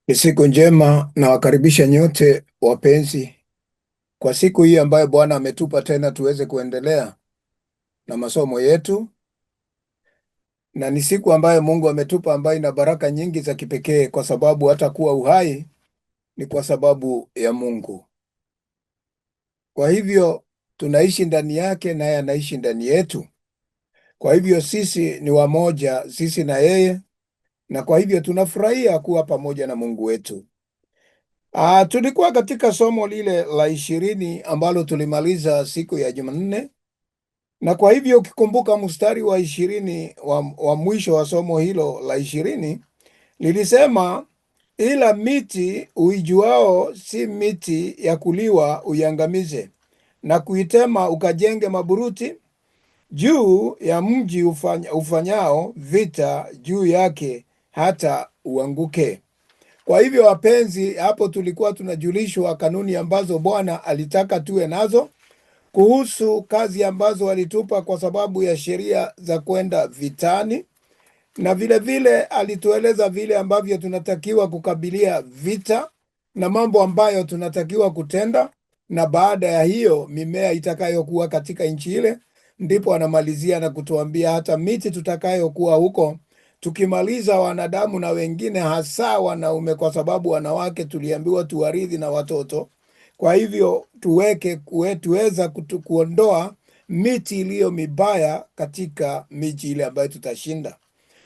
Ni siku njema na wakaribisha nyote wapenzi kwa siku hii ambayo Bwana ametupa tena tuweze kuendelea na masomo yetu, na ni siku ambayo Mungu ametupa ambayo ina baraka nyingi za kipekee, kwa sababu hata kuwa uhai ni kwa sababu ya Mungu. Kwa hivyo tunaishi ndani yake naye anaishi ndani yetu. Kwa hivyo sisi ni wamoja, sisi na yeye, na kwa hivyo tunafurahia kuwa pamoja na Mungu wetu. Tulikuwa katika somo lile la 20 ambalo tulimaliza siku ya Jumanne, na kwa hivyo ukikumbuka mstari wa 20 wa mwisho wa somo hilo la 20 lilisema, ila miti uijuao si miti ya kuliwa uiangamize, na kuitema ukajenge maburuti juu ya mji ufanyao vita juu yake hata uanguke. Kwa hivyo wapenzi, hapo tulikuwa tunajulishwa kanuni ambazo Bwana alitaka tuwe nazo kuhusu kazi ambazo alitupa kwa sababu ya sheria za kwenda vitani, na vile vile alitueleza vile ambavyo tunatakiwa kukabilia vita na mambo ambayo tunatakiwa kutenda, na baada ya hiyo mimea itakayokuwa katika nchi ile. Ndipo anamalizia na kutuambia hata miti tutakayokuwa huko, tukimaliza wanadamu na wengine hasa wanaume, kwa sababu wanawake tuliambiwa tuwaridhi na watoto. Kwa hivyo tuweza kuondoa miti iliyo mibaya katika miji ile ambayo tutashinda.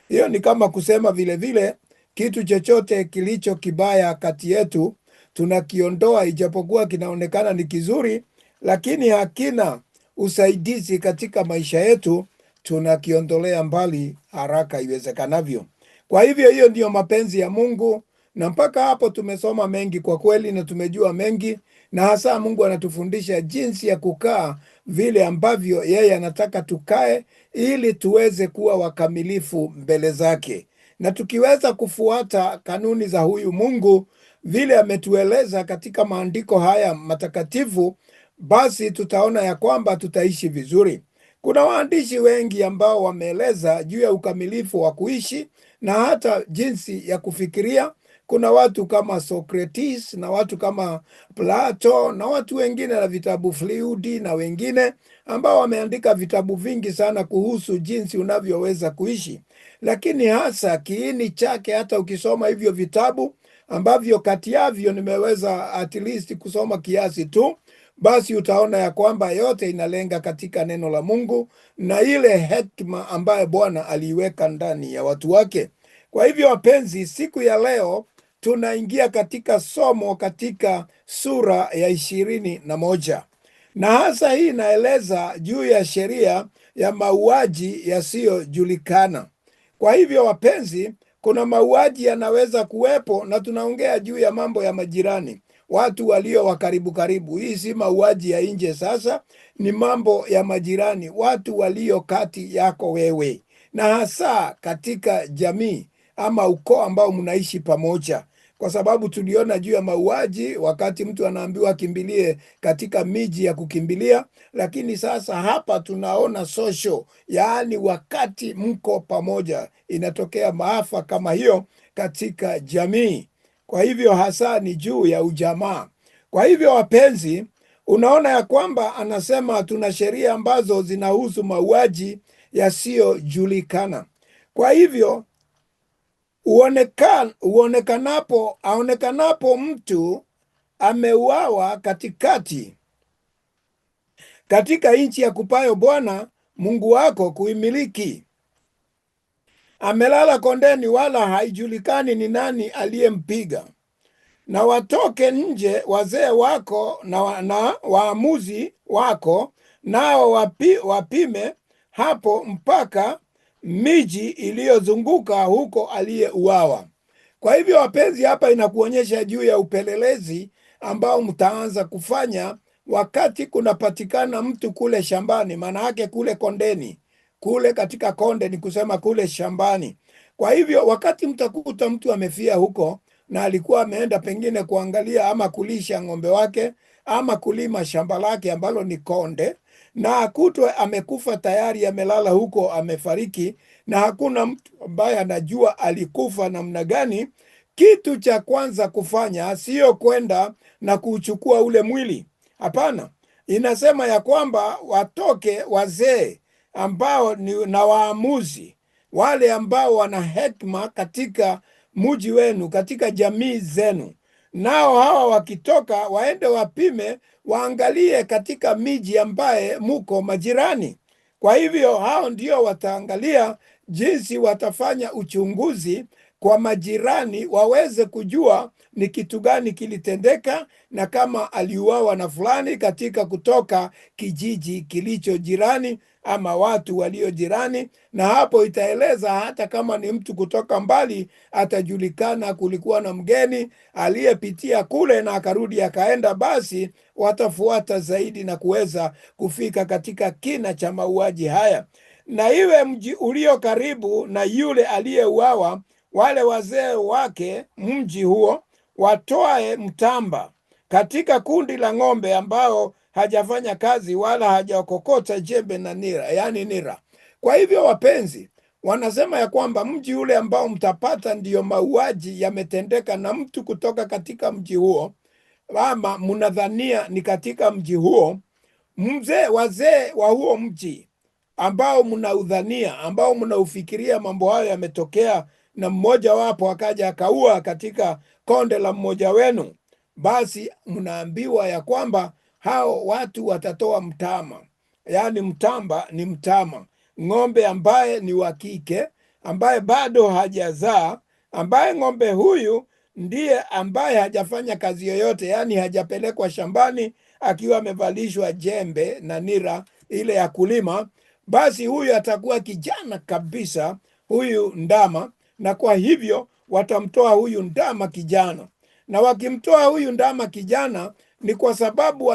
Hiyo ni kama kusema vile vile kitu chochote kilicho kibaya kati yetu tunakiondoa, ijapokuwa kinaonekana ni kizuri, lakini hakina usaidizi katika maisha yetu, tunakiondolea mbali haraka iwezekanavyo. Kwa hivyo hiyo ndiyo mapenzi ya Mungu, na mpaka hapo tumesoma mengi kwa kweli, na tumejua mengi, na hasa Mungu anatufundisha jinsi ya kukaa vile ambavyo yeye anataka tukae, ili tuweze kuwa wakamilifu mbele zake. Na tukiweza kufuata kanuni za huyu Mungu vile ametueleza katika maandiko haya matakatifu, basi tutaona ya kwamba tutaishi vizuri. Kuna waandishi wengi ambao wameeleza juu ya ukamilifu wa kuishi na hata jinsi ya kufikiria. Kuna watu kama Socrates na watu kama Plato na watu wengine na vitabu Fliudi na wengine ambao wameandika vitabu vingi sana kuhusu jinsi unavyoweza kuishi, lakini hasa kiini chake, hata ukisoma hivyo vitabu ambavyo kati yavyo nimeweza at least kusoma kiasi tu, basi utaona ya kwamba yote inalenga katika neno la Mungu na ile hekima ambayo Bwana aliiweka ndani ya watu wake. Kwa hivyo wapenzi, siku ya leo tunaingia katika somo katika sura ya 21, na hasa hii inaeleza juu ya sheria ya mauaji yasiyojulikana. Kwa hivyo wapenzi, kuna mauaji yanaweza kuwepo, na tunaongea juu ya mambo ya majirani, watu walio wa karibu karibu. Hii si mauaji ya nje, sasa ni mambo ya majirani, watu walio kati yako wewe, na hasa katika jamii ama ukoo ambao mnaishi pamoja, kwa sababu tuliona juu ya mauaji wakati mtu anaambiwa akimbilie katika miji ya kukimbilia, lakini sasa hapa tunaona social, yaani wakati mko pamoja inatokea maafa kama hiyo katika jamii. Kwa hivyo hasa ni juu ya ujamaa. Kwa hivyo wapenzi, unaona ya kwamba anasema tuna sheria ambazo zinahusu mauaji yasiyojulikana. Kwa hivyo aonekanapo mtu ameuawa katika nchi ya kupayo Bwana Mungu wako kuimiliki, amelala kondeni, wala haijulikani ni nani aliyempiga, na watoke nje wazee wako na waamuzi wako, nao wapime hapo mpaka miji iliyozunguka huko aliyeuawa. Kwa hivyo wapenzi, hapa inakuonyesha juu ya upelelezi ambao mtaanza kufanya wakati kunapatikana mtu kule shambani, maana yake kule kondeni, kule katika konde ni kusema kule shambani. Kwa hivyo wakati mtakuta mtu amefia huko na alikuwa ameenda pengine kuangalia ama kulisha ng'ombe wake ama kulima shamba lake ambalo ni konde, na akutwe amekufa tayari, amelala huko, amefariki, na hakuna mtu ambaye anajua alikufa namna gani. kitu cha kwanza kufanya sio kwenda na kuchukua ule mwili. Hapana, inasema ya kwamba watoke wazee ambao ni na waamuzi, wale ambao wana hekima katika mji wenu, katika jamii zenu. Nao hawa wakitoka, waende wapime, waangalie katika miji ambaye muko majirani. Kwa hivyo hao ndio wataangalia jinsi watafanya uchunguzi kwa majirani, waweze kujua ni kitu gani kilitendeka, na kama aliuawa na fulani katika kutoka kijiji kilicho jirani ama watu walio jirani. Na hapo itaeleza hata kama ni mtu kutoka mbali, atajulikana kulikuwa na mgeni aliyepitia kule na akarudi akaenda, basi watafuata zaidi na kuweza kufika katika kina cha mauaji haya. Na iwe mji ulio karibu na yule aliyeuawa, wale wazee wake mji huo watoe mtamba katika kundi la ng'ombe ambao hajafanya kazi wala hajakokota jembe na nira, yani nira. Kwa hivyo wapenzi, wanasema ya kwamba mji ule ambao mtapata ndiyo mauaji yametendeka na mtu kutoka katika mji huo, ama mnadhania ni katika mji huo, wazee wa huo mji ambao mnaudhania, ambao mnaufikiria mambo hayo yametokea na mmoja wapo akaja akaua katika konde la mmoja wenu, basi mnaambiwa ya kwamba hao watu watatoa mtama. Yaani mtamba ni mtama, ng'ombe ambaye ni wa kike, ambaye bado hajazaa, ambaye ng'ombe huyu ndiye ambaye hajafanya kazi yoyote, yaani hajapelekwa shambani akiwa amevalishwa jembe na nira ile ya kulima. Basi huyu atakuwa kijana kabisa, huyu ndama, na kwa hivyo watamtoa huyu ndama kijana. Na wakimtoa huyu ndama kijana ni kwa sababu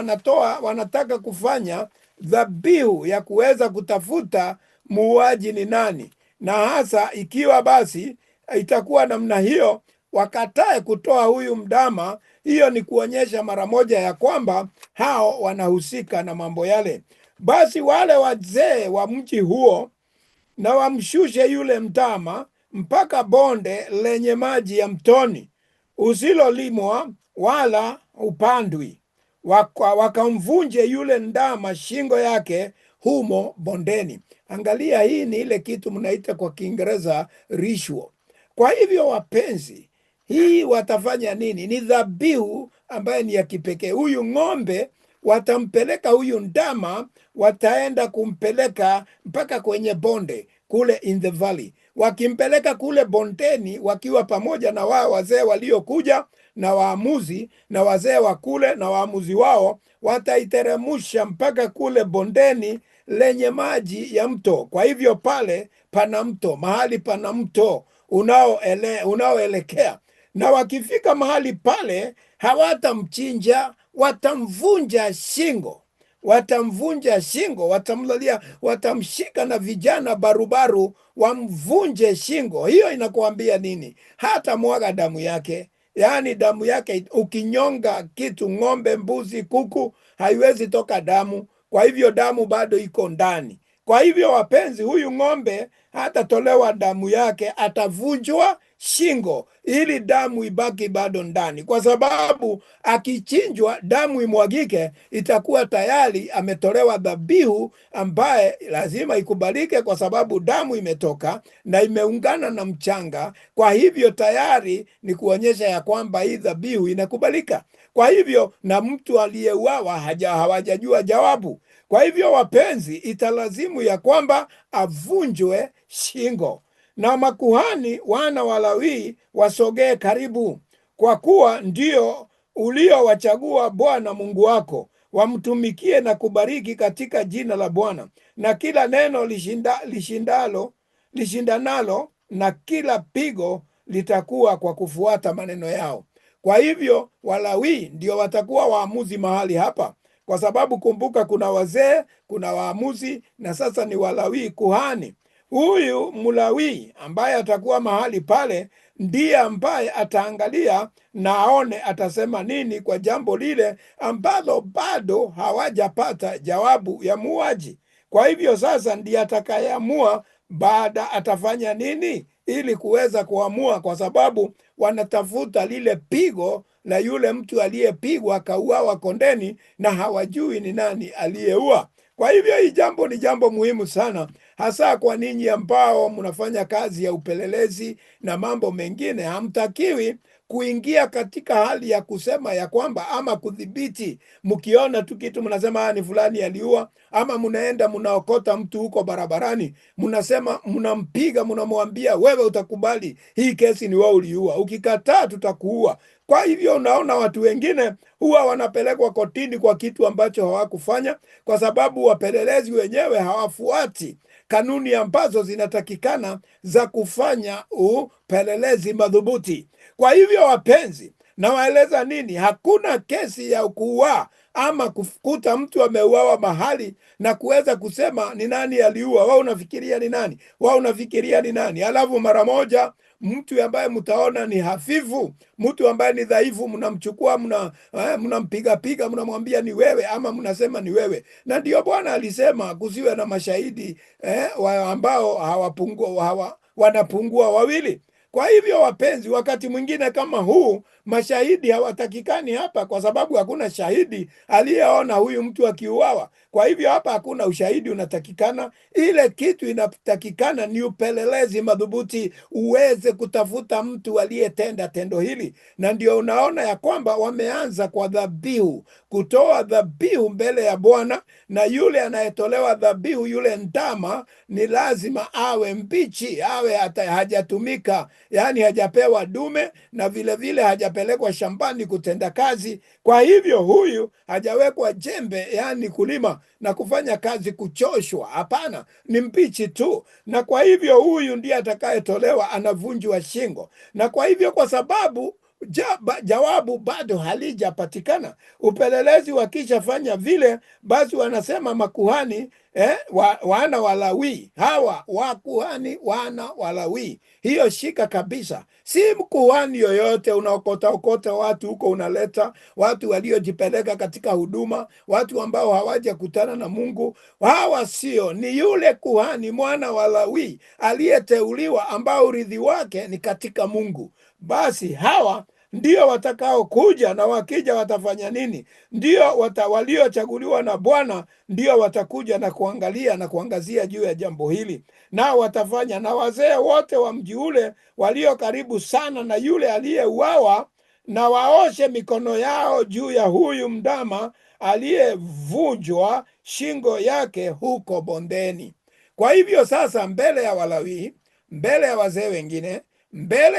wanataka kufanya dhabihu ya kuweza kutafuta muuaji ni nani. Na hasa ikiwa basi itakuwa namna hiyo, wakatae kutoa huyu ndama, hiyo ni kuonyesha mara moja ya kwamba hao wanahusika na mambo yale. Basi wale wazee wa mji huo na wamshushe yule ndama mpaka bonde lenye maji ya mtoni usilolimwa wala upandwi, wakamvunje yule ndama shingo yake humo bondeni. Angalia, hii ni ile kitu mnaita kwa Kiingereza ritual. Kwa hivyo wapenzi, hii watafanya nini? Ni dhabihu ambaye ni ya kipekee. Huyu ng'ombe watampeleka, huyu ndama wataenda kumpeleka mpaka kwenye bonde kule in the valley. Wakimpeleka kule bondeni wakiwa pamoja na wao wazee waliokuja na waamuzi na wazee wa kule na waamuzi wao, wataiteremusha mpaka kule bondeni lenye maji ya mto. Kwa hivyo pale pana mto, mahali pana mto unaoelekea. Na wakifika mahali pale hawatamchinja, watamvunja shingo, watamlalia, watamshika na vijana barubaru wamvunje shingo. Hiyo inakuambia nini? Hata mwaga damu yake, yaani damu yake. Ukinyonga kitu, ng'ombe, mbuzi, kuku, haiwezi toka damu. Kwa hivyo damu bado iko ndani. Kwa hivyo wapenzi, huyu ng'ombe hatatolewa damu yake, atavunjwa shingo ili damu ibaki bado ndani, kwa sababu akichinjwa damu imwagike, itakuwa tayari ametolewa dhabihu ambaye lazima ikubalike, kwa sababu damu imetoka na imeungana na mchanga. Kwa hivyo tayari ni kuonyesha ya kwamba hii dhabihu inakubalika. Kwa hivyo na mtu aliyeuawa hawajajua jawabu. Kwa hivyo wapenzi, italazimu ya kwamba avunjwe shingo, na makuhani wana wa Lawi wasogee karibu, kwa kuwa ndio uliowachagua Bwana Mungu wako, wamtumikie na kubariki katika jina la Bwana. Na kila neno lishindanalo na kila pigo litakuwa kwa kufuata maneno yao. Kwa hivyo Walawi ndio watakuwa waamuzi mahali hapa, kwa sababu kumbuka, kuna wazee, kuna waamuzi, na sasa ni Walawi, kuhani. Huyu Mlawi ambaye atakuwa mahali pale ndiye ambaye ataangalia na aone atasema nini kwa jambo lile ambalo bado hawajapata jawabu ya muuaji. Kwa hivyo sasa ndiye atakayeamua baada atafanya nini ili kuweza kuamua, kwa sababu wanatafuta lile pigo la yule mtu aliyepigwa akauawa kondeni, na hawajui ni nani aliyeua. Kwa hivyo hii jambo ni jambo muhimu sana, hasa kwa ninyi ambao mnafanya kazi ya upelelezi na mambo mengine. Hamtakiwi kuingia katika hali ya kusema ya kwamba ama kudhibiti. Mkiona tu kitu mnasema ni fulani aliua, ama mnaenda mnaokota mtu huko barabarani, mnasema, mnampiga, mnamwambia wewe utakubali hii kesi ni wewe uliua, ukikataa tutakuua. Kwa hivyo unaona watu wengine huwa wanapelekwa kotini kwa kitu ambacho hawakufanya, kwa sababu wapelelezi wenyewe hawafuati kanuni ambazo zinatakikana za kufanya upelelezi madhubuti. Kwa hivyo wapenzi, nawaeleza nini? Hakuna kesi ya kuua ama kukuta mtu ameuawa mahali na kuweza kusema ni nani aliua. Wao unafikiria ni nani? Wao unafikiria ni nani? Alafu mara moja mtu ambaye mtaona ni hafifu, mtu ambaye ni dhaifu, mnamchukua, mnampiga piga, mnamwambia ni wewe, ama mnasema ni wewe. Na ndio Bwana alisema kusiwe na mashahidi ambao wanapungua wawili. Kwa hivyo wapenzi, wakati mwingine kama huu, mashahidi hawatakikani hapa, kwa sababu hakuna shahidi aliyeona huyu mtu akiuawa. Kwa hivyo hapa hakuna ushahidi unatakikana. Ile kitu inatakikana ni upelelezi madhubuti, uweze kutafuta mtu aliyetenda tendo hili. Na ndio unaona ya kwamba wameanza kwa dhabihu, kutoa dhabihu mbele ya Bwana, na yule anayetolewa dhabihu, yule ndama, ni lazima awe mbichi, awe hajatumika, yani hajapewa dume, na vile vile hajapelekwa shambani kutenda kazi. Kwa hivyo huyu hajawekwa jembe, yani kulima na kufanya kazi kuchoshwa. Hapana, ni mbichi tu. Na kwa hivyo huyu ndiye atakayetolewa, anavunjwa shingo. Na kwa hivyo, kwa sababu jawabu bado halijapatikana, upelelezi wakishafanya vile, basi wanasema makuhani wana wa Lawi, hawa wakuhani wana wa Lawi. Hiyo shika kabisa, si mkuhani yoyote unaokota watu huko, unaleta watu waliojipeleka katika huduma, watu ambao hawajakutana na Mungu. Hawa sio, ni yule kuhani mwana wa Lawi aliyeteuliwa, ambao urithi wake ni katika Mungu. Basi hawa ndio watakao kuja, na wakija watafanya nini? Ndio waliochaguliwa na Bwana ndio watakuja na kuangalia na kuangazia juu ya jambo hili, nao watafanya. Na wazee wote wa mji ule walio karibu sana na yule aliyeuawa, na waoshe mikono yao juu ya huyu ndama aliyevunjwa shingo yake huko bondeni. Kwa hivyo sasa, mbele ya Walawi, mbele ya wazee wengine, mbele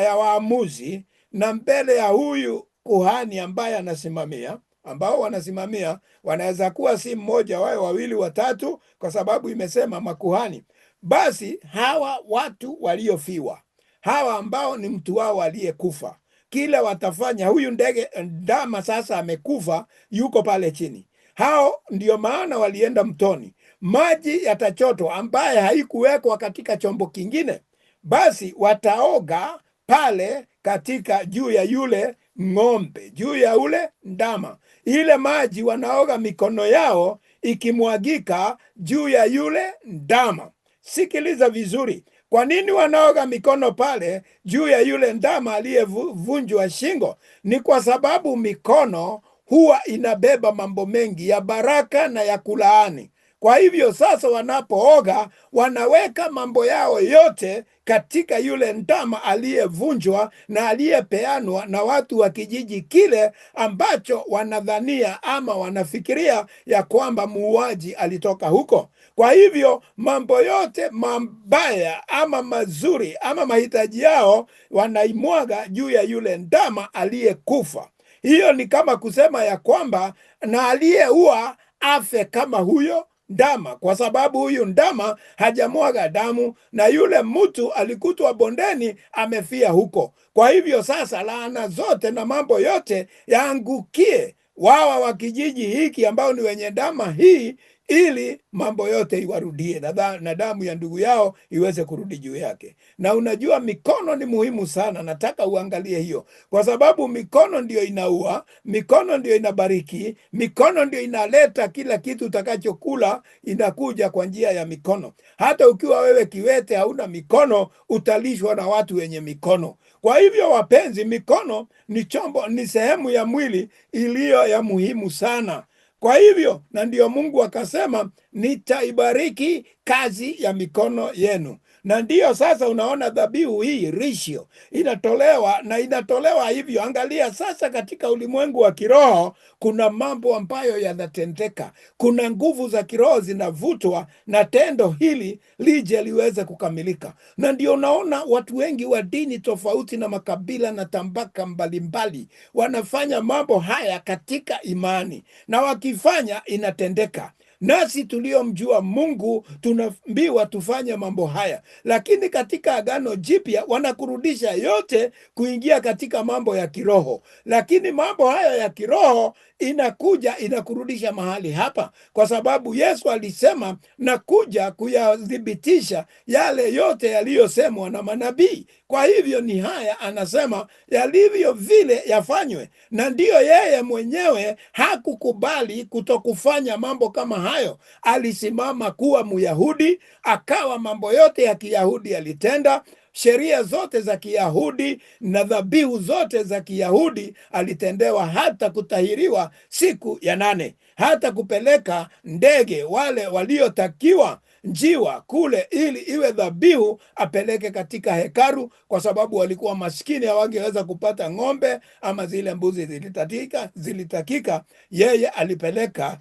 ya waamuzi, na mbele ya huyu kuhani ambaye anasimamia, ambao wanasimamia wanaweza kuwa si mmoja, wawe wawili, watatu, kwa sababu imesema makuhani. Basi hawa watu waliofiwa, hawa ambao ni mtu wao aliyekufa, kile watafanya, huyu ndama sasa amekufa, yuko pale chini. Hao ndio maana walienda mtoni, maji yatachotwa ambaye haikuwekwa katika chombo kingine. Basi wataoga pale katika juu ya yule ng'ombe, juu ya ule ndama. Ile maji wanaoga mikono yao ikimwagika juu ya yule ndama. Sikiliza vizuri, kwa nini wanaoga mikono pale juu ya yule ndama aliyevunjwa shingo? Ni kwa sababu mikono huwa inabeba mambo mengi ya baraka na ya kulaani. Kwa hivyo sasa, wanapooga wanaweka mambo yao yote katika yule ndama aliyevunjwa na aliyepeanwa na watu wa kijiji kile ambacho wanadhania ama wanafikiria ya kwamba muuaji alitoka huko. Kwa hivyo mambo yote mabaya ama mazuri ama mahitaji yao wanaimwaga juu ya yule ndama aliyekufa. Hiyo ni kama kusema ya kwamba na aliyeua afe kama huyo ndama, kwa sababu huyu ndama hajamwaga damu, na yule mtu alikutwa bondeni amefia huko. Kwa hivyo sasa, laana zote na mambo yote yaangukie wawa wa kijiji hiki ambao ni wenye ndama hii, ili mambo yote iwarudie na damu ya ndugu yao iweze kurudi juu yake. Na unajua mikono ni muhimu sana, nataka uangalie hiyo, kwa sababu mikono ndio inaua, mikono ndio inabariki, mikono ndio inaleta kila kitu utakachokula, inakuja kwa njia ya mikono. Hata ukiwa wewe kiwete hauna mikono, utalishwa na watu wenye mikono. Kwa hivyo wapenzi, mikono ni chombo, ni sehemu ya mwili iliyo ya muhimu sana. Kwa hivyo, na ndio Mungu akasema nitaibariki kazi ya mikono yenu. Na ndiyo sasa unaona dhabihu hii risho inatolewa, na inatolewa hivyo. Angalia sasa, katika ulimwengu wa kiroho kuna mambo ambayo yanatendeka, kuna nguvu za kiroho zinavutwa na tendo hili lije liweze kukamilika. Na ndio unaona watu wengi wa dini tofauti na makabila na tambaka mbalimbali wanafanya mambo haya katika imani, na wakifanya inatendeka. Nasi tuliomjua Mungu tunaambiwa tufanye mambo haya, lakini katika Agano Jipya wanakurudisha yote kuingia katika mambo ya kiroho. Lakini mambo haya ya kiroho inakuja inakurudisha mahali hapa, kwa sababu Yesu alisema nakuja kuyathibitisha yale yote yaliyosemwa na manabii. Kwa hivyo ni haya anasema yalivyo vile yafanywe, na ndiyo yeye mwenyewe hakukubali kutokufanya mambo kama hayo. Alisimama kuwa Myahudi, akawa mambo yote ya Kiyahudi alitenda, sheria zote za Kiyahudi na dhabihu zote za Kiyahudi alitendewa, hata kutahiriwa siku ya 8, hata kupeleka ndege wale waliotakiwa njiwa kule ili iwe dhabihu apeleke katika hekalu, kwa sababu walikuwa maskini, hawangeweza kupata ng'ombe ama zile mbuzi zilitakika. Yeye alipeleka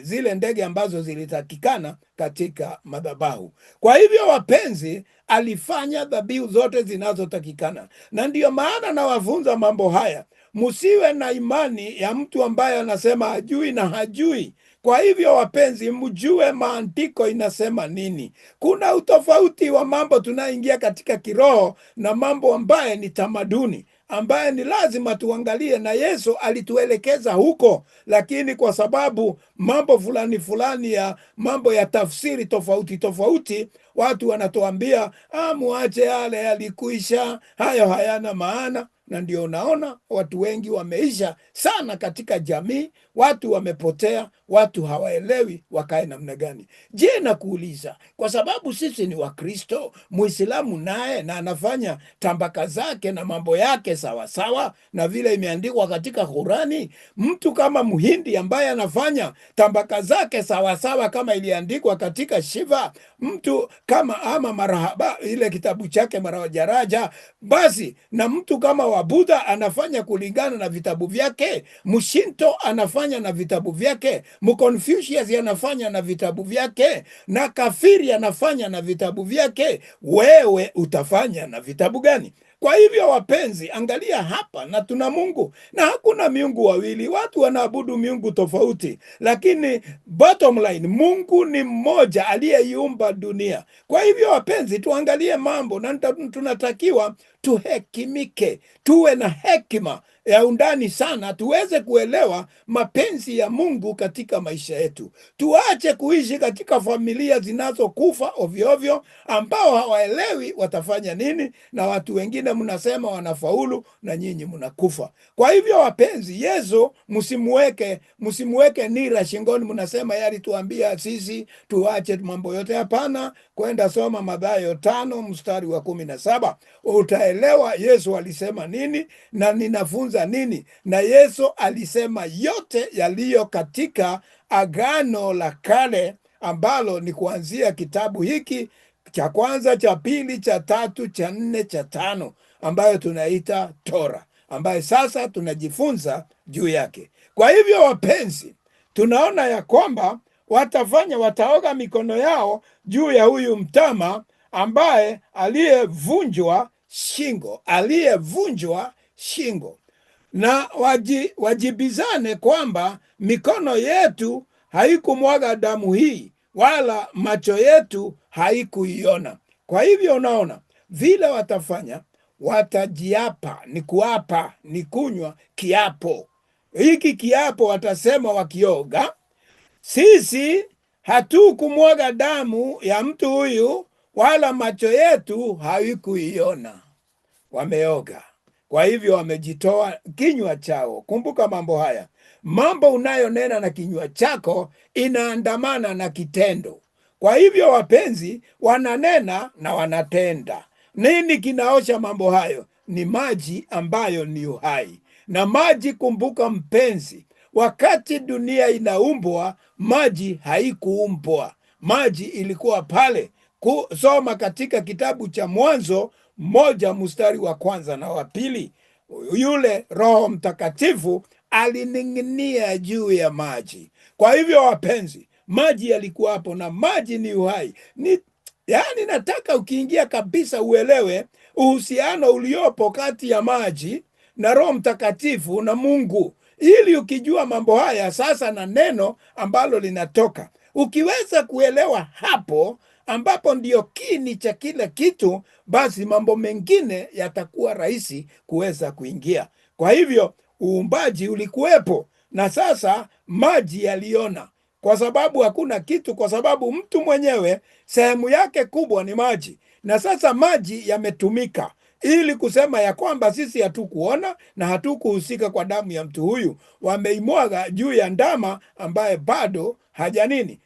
zile ndege ambazo zilitakikana katika madhabahu. Kwa hivyo wapenzi, alifanya dhabihu zote zinazotakikana, na ndiyo maana nawafunza mambo haya. Musiwe na imani ya mtu ambaye anasema hajui na hajui. Kwa hivyo wapenzi, mjue maandiko inasema nini. Kuna utofauti wa mambo tunaingia katika kiroho na mambo ambaye ni tamaduni, ambaye ni lazima tuangalie, na Yesu alituelekeza huko. Lakini kwa sababu mambo fulani ya mambo ya tafsiri tofauti, watu wanatuambia muache yale yalikuisha, hayo hayana maana. Na ndio unaona watu wengi wameisha sana katika jamii, watu wamepotea, watu hawaelewi wakae namna gani. Je, nakuuliza, kwa sababu sisi ni Wakristo, Muislamu naye na anafanya tambaka zake na mambo yake sawasawa na vile imeandikwa katika Qurani, mtu kama Mhindi ambaye anafanya tambaka zake sawasawa kama iliandikwa katika Shiva, mtu kama ama Marahaba, ile kitabu chake Maharajaraja, basi na mtu kama Wabudha anafanya kulingana na vitabu vyake, Mshinto anafanya na vitabu vyake, Mconfucius anafanya na vitabu vyake, na kafiri anafanya na vitabu vyake, wewe utafanya na vitabu gani? Kwa hivyo wapenzi, angalia hapa, na tuna Mungu na hakuna miungu wawili. Watu wanaabudu miungu tofauti, lakini bottom line, Mungu ni mmoja aliyeiumba dunia. Kwa hivyo wapenzi, tuangalie mambo, na tunatakiwa tuhekimike, tuwe na hekima ya undani sana, tuweze kuelewa mapenzi ya Mungu katika maisha yetu. Tuache kuishi katika familia zinazokufa ovyo ovyo, ambao hawaelewi watafanya nini, na watu wengine mnasema wanafaulu na nyinyi mnakufa. Kwa hivyo wapenzi, Yesu msimuweke nira shingoni, mnasema yali tuambia sisi tuache mambo yote. Hapana, kwenda soma Mathayo 5 mstari wa 17, utaelewa Yesu alisema nini na ninafunza nini. Na Yesu alisema yote yaliyo katika Agano la Kale, ambalo ni kuanzia kitabu hiki cha kwanza, cha pili, cha tatu, cha nne, cha tano, ambayo tunaita Tora, ambayo sasa tunajifunza juu yake. Kwa hivyo wapenzi, tunaona ya kwamba wataoga mikono yao juu ya huyu mtama ambaye aliyevunjwa shingo, na wajibizane kwamba mikono yetu haikumwaga damu hii, wala macho yetu haikuiona. Kwa hivyo unaona vile watafanya, watajiapa, ni kuapa, ni kunywa kiapo. hiki kiapo watasema wakioga, sisi hatukumwaga damu ya mtu huyu, wala macho yetu haikuiona. Wameoga, kwa hivyo wamejitoa kinywa chao. Kumbuka mambo haya, mambo unayonena na kinywa chako inaandamana na kitendo. Kwa hivyo wapenzi, wananena na wanatenda. Nini kinaosha mambo hayo? Ni maji ambayo ni uhai. Na maji, kumbuka mpenzi, wakati dunia inaumbwa, maji haikuumbwa. Maji ilikuwa pale. Kusoma katika kitabu cha Mwanzo 1 mstari wa 1 na wa 2, yule Roho Mtakatifu alining'inia juu ya maji. Kwa hivyo wapenzi, maji yalikuwa hapo, na maji ni uhai. Yani nataka ukiingia kabisa uelewe uhusiano uliopo kati ya maji na Roho Mtakatifu na Mungu, ili ukijua mambo haya sasa na neno ambalo linatoka, ukiweza kuelewa hapo, ambapo ndio kini cha kila kitu, basi mambo mengine yatakuwa rahisi kuweza kuingia. Kwa hivyo uumbaji ulikuwepo, na sasa maji yaliona, kwa sababu hakuna kitu, kwa sababu mtu mwenyewe sehemu yake kubwa ni maji. Na sasa maji yametumika ili kusema ya kwamba sisi hatukuona na hatukuhusika kwa damu ya mtu huyu. Wameimwaga juu ya ndama ambaye bado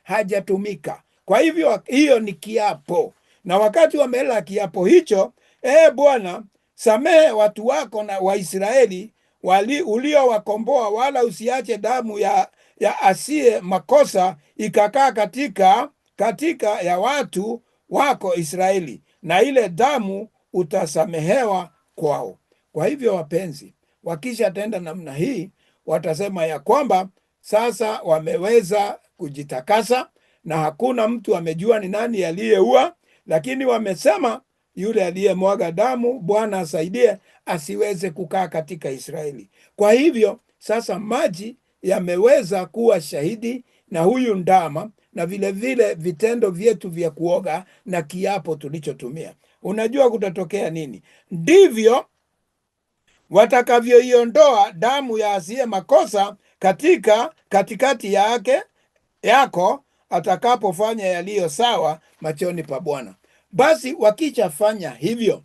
hajatumika. Kwa hivyo hiyo ni kiapo, na wakati wamela kiapo hicho, Bwana, samehe watu wako na Waisraeli uliowakomboa, wala usiache damu ya asiye makosa ikakaa katika ya watu wako Israeli, na ile damu utasamehewa kwao. Kwa hivyo wapenzi, wakisha tenda namna hii, watasema ya kwamba sasa wameweza kujitakasa, na hakuna mtu amejua ni nani aliyeua, lakini wamesema yule aliyemwaga damu, Bwana asaidie asiweze kukaa katika Israeli. Kwa hivyo sasa maji yameweza kuwa shahidi, na huyu ndama, na vile vile vitendo vyetu vya kuoga na kiapo tulichotumia. Unajua kutatokea nini? Ndivyo watakavyoiondoa damu ya asiye makosa katikati yako atakapofanya yaliyo sawa machoni pa Bwana. Basi wakishafanya hivyo,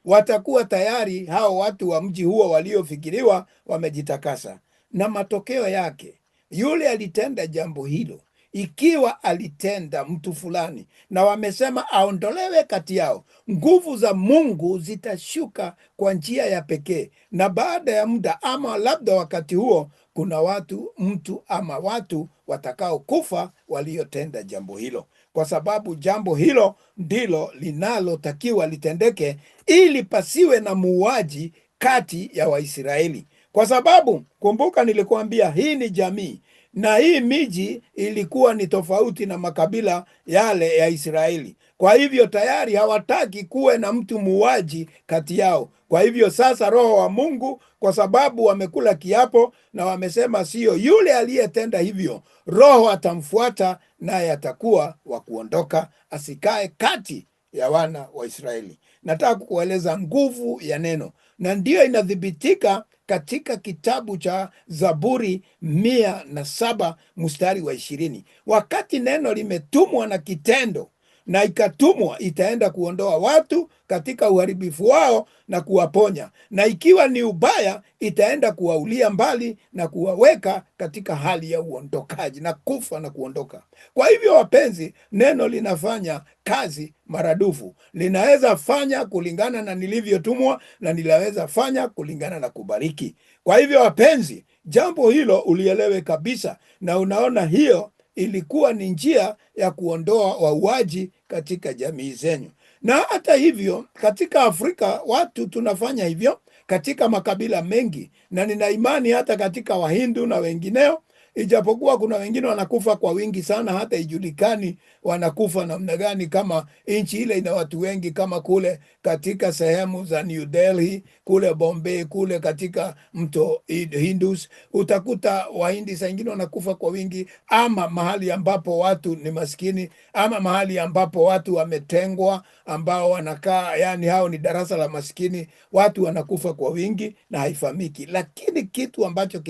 watakuwa tayari hao watu wa mji huo waliofikiriwa wamejitakasa. Na matokeo yake, yule alitenda jambo hilo, ikiwa alitenda mtu fulani na wamesema aondolewe kati yao, nguvu za Mungu zitashuka kwa njia ya pekee. Na baada ya muda, ama labda wakati huo, kuna watu watakao kufa waliotenda jambo hilo, kwa sababu jambo hilo ndilo linalotakiwa litendeke, ili pasiwe na muuaji kati ya Waisraeli. Kwa sababu kumbuka, nilikuambia hii ni jamii, na hii miji ilikuwa ni tofauti na makabila yale ya Israeli. Kwa hivyo tayari hawataki kuwe na mtu muuaji kati yao. Kwa hivyo sasa Roho wa Mungu, kwa sababu wamekula kiapo na wamesema sio yule aliyetenda hivyo, Roho atamfuata naye atakuwa wa kuondoka, asikae kati ya wana wa Israeli. Nataka kukueleza nguvu ya neno, na ndiyo inadhibitika katika kitabu cha Zaburi 107 mstari wa 20. Wakati neno limetumwa na kitendo, na ikatumwa, itaenda kuondoa watu katika uharibifu wao na kuwaponya, na ikiwa ni ubaya, itaenda kuwaulia mbali na kuwaweka katika hali ya uondokaji na kufa na kuondoka. Kwa hivyo wapenzi, neno linafanya kazi maradufu. Linaweza fanya kulingana na nilivyotumwa, na linaweza fanya kulingana na kubariki. Kwa hivyo wapenzi, jambo hilo ulielewe kabisa, na unaona hiyo ilikuwa ni njia ya kuondoa wauaji katika jamii zenyu. Na hata hivyo, katika Afrika watu tunafanya hivyo katika makabila mengi, na nina imani hata katika Wahindu na wengineo ijapokuwa kuna wengine wanakufa kwa wingi sana, hata ijulikani wanakufa namna gani, kama nchi ile ina watu wengi kama kule katika sehemu za New Delhi, kule Bombay, kule katika mto Indus, utakuta Wahindi saa ingine wanakufa kwa wingi, ama mahali ambapo watu ni maskini, ama mahali ambapo watu wametengwa, ambao wanakaa, yani hao ni darasa la maskini, watu wanakufa kwa wingi na haifahamiki. Lakini kitu ambacho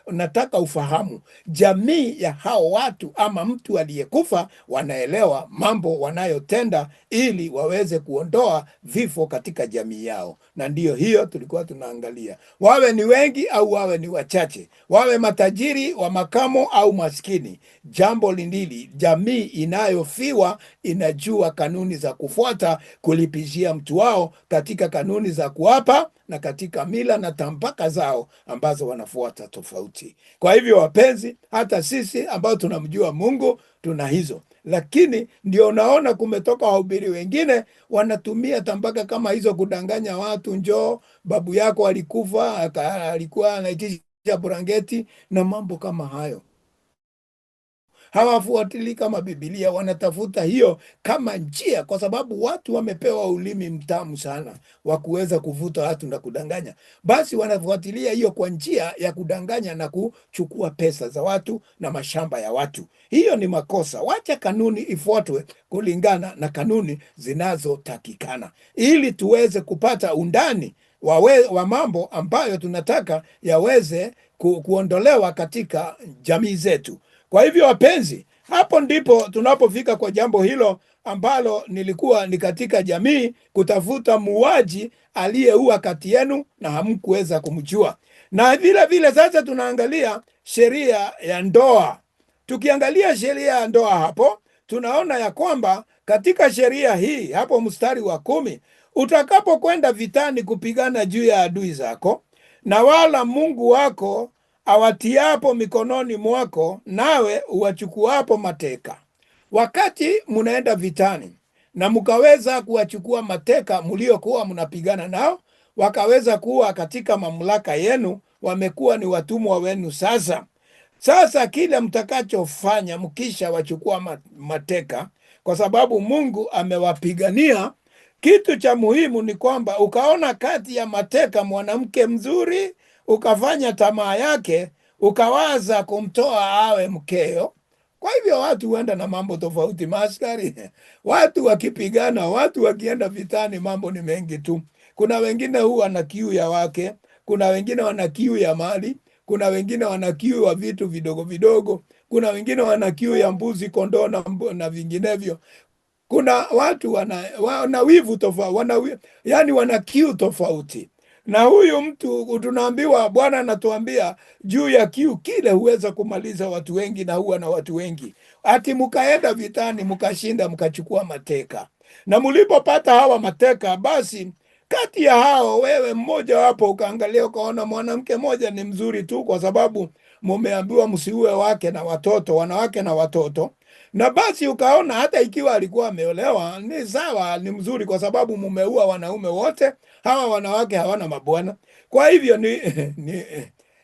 nataka ufahamu, jamii ya hao watu ama mtu aliyekufa wanaelewa mambo wanayotenda ili waweze kuondoa vifo katika jamii yao, na ndiyo hiyo tulikuwa tunaangalia. Wawe ni wengi au wawe ni wachache, wawe matajiri wa makamo au maskini, jambo lindili, jamii inayofiwa inajua kanuni za kufuata kulipizia mtu wao katika kanuni za kuapa na katika mila na tampaka zao ambazo wanafuata tofauti. Kwa hivyo wapenzi, hata sisi ambao tunamjua Mungu tuna hizo, lakini ndio unaona kumetoka wahubiri wengine wanatumia tambaka kama hizo kudanganya watu. Njoo babu yako alikufa, alikuwa anaitisha burangeti na mambo kama hayo. Hawafuatili kama Biblia, wanatafuta hiyo kama njia, kwa sababu watu wamepewa ulimi mtamu sana wa kuweza kuvuta watu na kudanganya. Basi wanafuatilia hiyo kwa njia ya kudanganya na kuchukua pesa za watu na mashamba ya watu. Hiyo ni makosa. Wacha kanuni ifuatwe kulingana na kanuni zinazotakikana, ili tuweze kupata undani wa mambo ambayo tunataka yaweze kuondolewa katika jamii zetu. Kwa hivyo wapenzi, hapo ndipo tunapofika kwa jambo hilo ambalo nilikuwa ni katika jamii kutafuta muuaji aliyeua kati yenu na hamkuweza kumjua. Na vile vile sasa tunaangalia sheria ya ndoa. Tukiangalia sheria ya ndoa hapo, tunaona ya kwamba katika sheria hii hapo mstari wa 10, utakapokwenda vitani kupigana juu ya adui zako, na wala Mungu wako awatiapo mikononi mwako, nawe uwachukuapo mateka. Wakati munaenda vitani na mukaweza kuwachukua mateka muliokuwa mnapigana nao, wakaweza kuwa katika mamlaka yenu, wamekuwa ni watumwa wenu. Sasa kile mtakachofanya mkisha wachukua mateka, kwa sababu Mungu amewapigania, kitu cha muhimu ni kwamba ukaona kati ya mateka mwanamke mzuri, ukafanya tamaa yake, ukawaza kumtoa awe mkeo. Kwa hivyo watu huenda na mambo tofauti, maaskari watu wakipigana, watu wakienda vitani, mambo ni mengi tu. Kuna wengine huwa na kiu ya wake, kuna wengine wana kiu ya mali, kuna wengine wana kiu ya vitu vidogo vidogo, kuna wengine wana kiu ya mbuzi, kondoo na vinginevyo. Kuna watu wana wivu tofauti, yani wana kiu tofauti. Na huyu mtu tunaambiwa, Bwana anatuambia juu ya kiu kile huweza kumaliza watu wengi, na huwa na watu wengi. Ati mukaenda vitani, mukashinda, mukachukua mateka, na mulipopata hawa mateka, basi kati ya hao wewe mmoja wapo ukaangalia ukaona mwanamke moja ni mzuri tu, kwa sababu mumeambiwa msiue wake na watoto, wanawake na watoto, na basi ukaona hata ikiwa alikuwa ameolewa ni sawa, ni mzuri, kwa sababu mumeua wanaume wote, hawa wanawake hawana mabwana. Kwa hivyo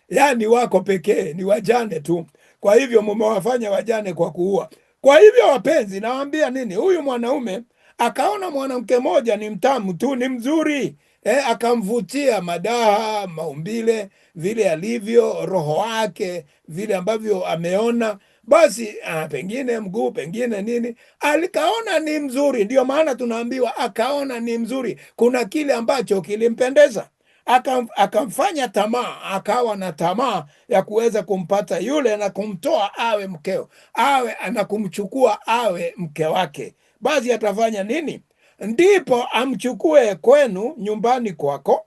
yani wako pekee, ni wajane tu. Kwa hivyo mumewafanya wajane kwa kuua. Kwa hivyo wapenzi, nawaambia nini, huyu mwanaume akaona mwanamke moja ni mtamu tu, ni mzuri, akamvutia madaha, maumbile, vile alivyo, roho wake, vile ambavyo ameona, basi pengine mguu, pengine nini, alikaona ni mzuri. Ndio maana tunaambiwa akaona ni mzuri, kuna kile ambacho kilimpendeza, akamfanya tamaa, akawa na tamaa ya kuweza kumpata yule na kumtoa awe mkeo, awe na kumchukua awe mke wake. Basi atafanya nini? Ndipo amchukue kwenu nyumbani kwako,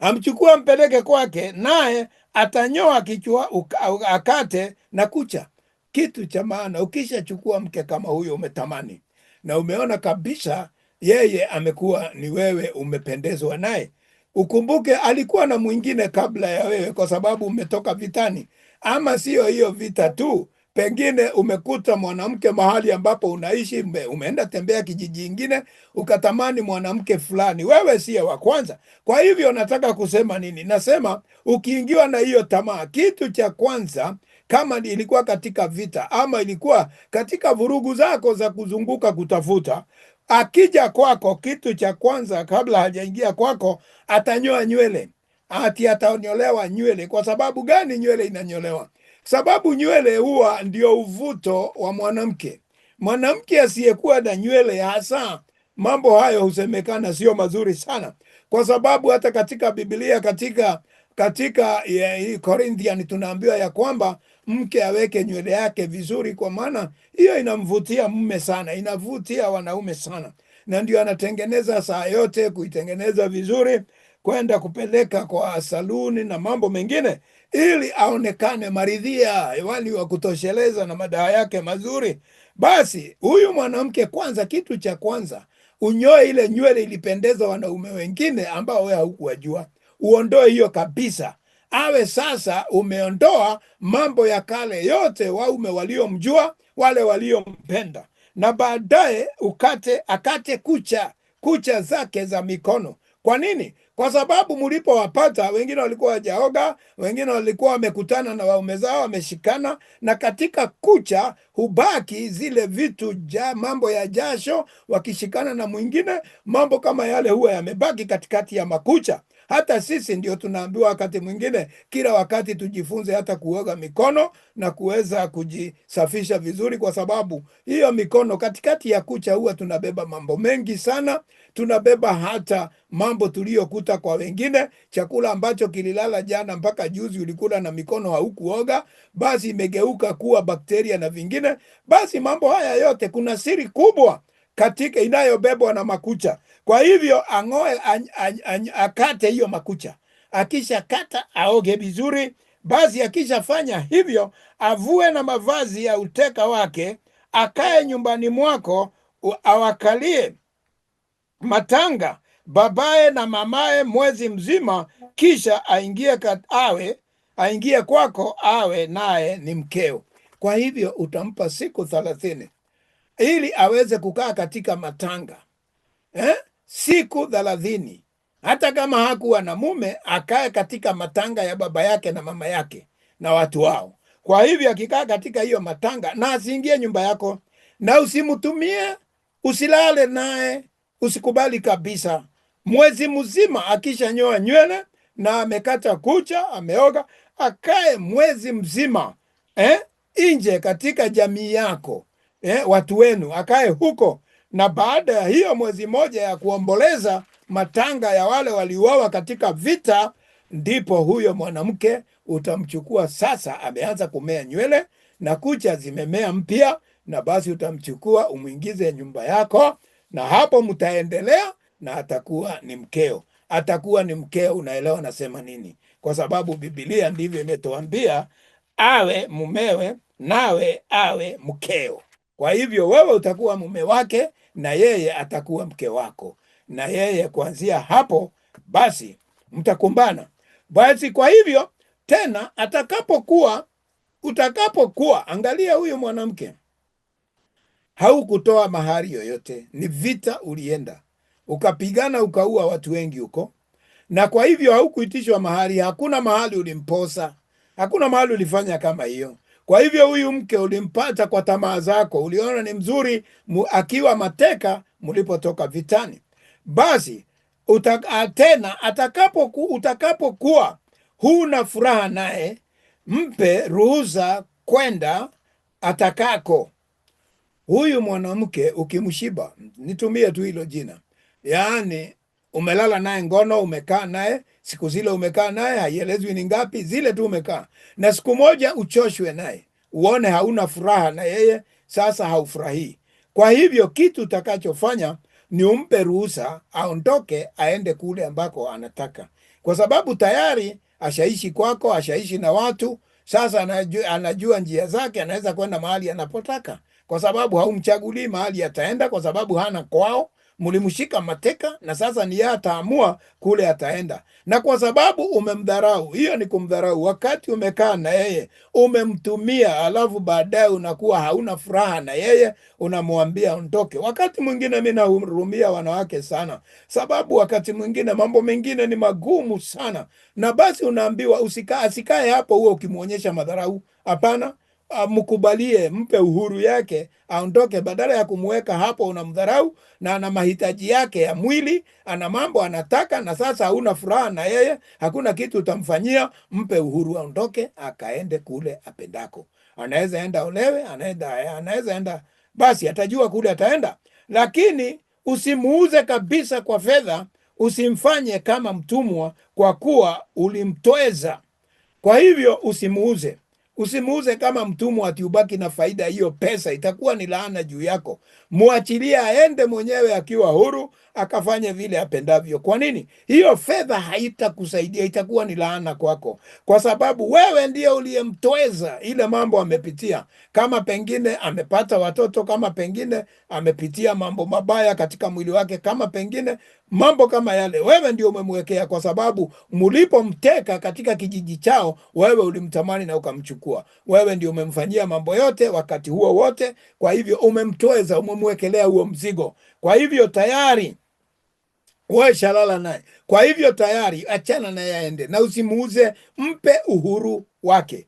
amchukue ampeleke kwake, naye atanyoa kichwa, akate na kucha. Kitu cha maana, ukishachukua mke kama huyo umetamani na umeona kabisa yeye amekuwa ni wewe, umependezwa naye, ukumbuke alikuwa na mwingine kabla ya wewe, kwa sababu umetoka vitani. Ama sio hiyo vita tu, pengine umekuta mwanamke mahali ambapo unaishi, umeenda tembea kijiji ingine, ukatamani mwanamke fulani, wewe sio wa kwanza. Kwa hivyo nataka kusema nini? Nasema ukiingiwa na hiyo tamaa, kitu cha kwanza kama ilikuwa katika vita ama ilikuwa katika vurugu zako za kuzunguka kutafuta, akija kwako, kitu cha kwanza kabla hajaingia kwako atanyoa nywele. Ati atanyolewa nywele. Kwa sababu gani nywele inanyolewa? Sababu nywele huwa ndio uvuto wa mwanamke. Mwanamke asiyekuwa na nywele, hasa mambo hayo husemekana sio mazuri sana, kwa sababu hata katika Biblia katika Corinthian tunaambiwa ya kwamba mke aweke nywele yake vizuri, kwa maana hiyo inamvutia mume sana, inavutia wanaume sana, na ndio anatengeneza saa yote kuitengeneza vizuri, kwenda kupeleka kwa saluni na mambo mengine, ili aonekane maridhia, hewani wa kutosheleza na madawa yake mazuri. Basi huyu mwanamke, kwanza, kitu cha kwanza unyoe ile nywele ilipendeza wanaume wengine ambao wewe haukuwajua. Uondoe hiyo kabisa. Awe sasa umeondoa mambo ya kale yote, waume waliomjua, wale waliompenda, na baadaye akate kucha zake za mikono. Kwa nini? Kwa sababu mlipowapata, wengine walikuwa wajaoga, wengine walikuwa wamekutana na waume zao wameshikana, na katika kucha hubaki zile vitu mambo ya jasho, wakishikana na mwingine, mambo kama yale huwa yamebaki katikati ya makucha. Hata sisi ndio tunaambiwa wakati mwingine, kila wakati tujifunze hata kuoga mikono na kuweza kujisafisha vizuri, kwa sababu hiyo mikono katikati ya kucha huwa tunabeba mambo mengi sana. Tunabeba hata mambo tuliyokuta kwa wengine, chakula ambacho kililala jana mpaka juzi ulikula na mikono haukuoga, basi imegeuka kuwa bakteria na vingine. Basi mambo haya yote, kuna siri kubwa katika inayobebwa na makucha. Kwa hivyo akate hiyo makucha. Akisha kata, aoge vizuri. Basi akishafanya hivyo, avue na mavazi ya uteka wake, akae nyumbani mwako, awakalie matanga babaye na mamaye mwezi mzima, kisha aingie kwako, awe naye ni mkeo. Kwa hivyo utampa siku 30 ili aweze kukaa katika matanga siku 30. Hata kama hakuwa na mume, akae katika matanga ya baba yake na mama yake na watu wao. Kwa hivyo akikaa katika hiyo matanga, na asiingie nyumba yako, na usimtumie, usilale naye, usikubali kabisa. Mwezi mzima. Akishanyoa nywele na amekata kucha, ameoga, akae mwezi mzima nje katika jamii yako, watu wenu, akae huko. Na baada ya hiyo mwezi moja ya kuomboleza matanga ya wale waliuawa katika vita, ndipo huyo mwanamke utamchukua sasa, ameanza kumea nywele na kucha zimemea mpya, na basi utamchukua umwingize nyumba yako, na hapo mtaendelea, na atakuwa ni mkeo. Atakuwa ni mkeo. Unaelewa nasema nini? Kwa sababu Biblia ndivyo imetuambia, awe mumewe nawe awe mkeo. Kwa hivyo wewe utakuwa mume wake na yeye atakuwa mke wako, na yeye kuanzia hapo basi mtakumbana. Basi kwa hivyo tena utakapokuwa, angalia, huyu mwanamke haukutoa mahari yoyote, ni vita ulienda ukapigana ukaua watu wengi huko, na kwa hivyo haukuitishwa mahari. Hakuna mahali ulimposa, hakuna mahali ulifanya kama hiyo. Kwa hivyo huyu mke ulimpata kwa tamaa zako, uliona ni mzuri akiwa mateka mlipotoka vitani. Basi tena utakapokuwa huna furaha naye, mpe ruhusa kwenda atakako. Huyu mwanamke ukimshiba, nitumie tu hilo jina, yaani umelala naye ngono, umekaa naye siku zile, umekaa naye haielezwi ni ngapi, zile tu umekaa, na siku moja uchoshwe naye, uone hauna furaha na yeye, sasa haufurahii. Kwa hivyo kitu utakachofanya ni umpe ruhusa aondoke, aende kule ambako anataka, kwa sababu tayari ashaishi kwako, ashaishi na watu. Sasa anajua njia zake, anaweza kwenda mahali anapotaka, kwa sababu haumchagulii mahali ataenda, kwa sababu hana kwao. mlimshika mateka, na sasa ni yeye ataamua kule ataenda. Na kwa sababu umemdharau, hiyo ni kumdharau. Wakati umekaa na yeye umemtumia, alafu baadaye unakuwa hauna furaha na yeye, unamwambia ondoke. Wakati mwingine mimi nahurumia wanawake sana, sababu wakati mwingine mambo mengine ni magumu sana, na basi unaambiwa asikae hapo huo ukimwonyesha madharau. Hapana, mkubalie, mpe uhuru yake aondoke, badala ya kumweka hapo unamdharau, na ana mahitaji yake ya mwili, ana mambo anataka, na sasa hauna furaha na yeye, hakuna kitu utamfanyia. Mpe uhuru aondoke, akaende kule apendako. Anaweza enda olewe, anaweza enda, basi atajua kule ataenda, lakini usimuuze kabisa kwa fedha. Usimfanye kama mtumwa, kwa kuwa ulimtweza. Kwa hivyo usimuuze kama mtumwa ati ubaki na faida hiyo pesa, itakuwa ni laana juu yako. Muachilie aende mwenyewe akiwa huru, akafanye vile apendavyo. Kwa nini? Hiyo fedha haitakusaidia, itakuwa ni laana kwako, kwa sababu wewe ndiye uliyemtweza ile mambo amepitia. Kama pengine amepata watoto, kama pengine amepitia mambo mabaya katika mwili wake, kama pengine mambo kama yale, wewe ndio umemwekea, kwa sababu mlipomteka katika kijiji chao, wewe ulimtamani na ukamchukua. Wewe ndio umemfanyia mambo yote wakati huo wote. Kwa hivyo umemtweza, umemwekelea huo mzigo. Kwa hivyo tayari wewe shalala naye. Kwa hivyo tayari achana naye aende, na usimuuze, mpe uhuru wake.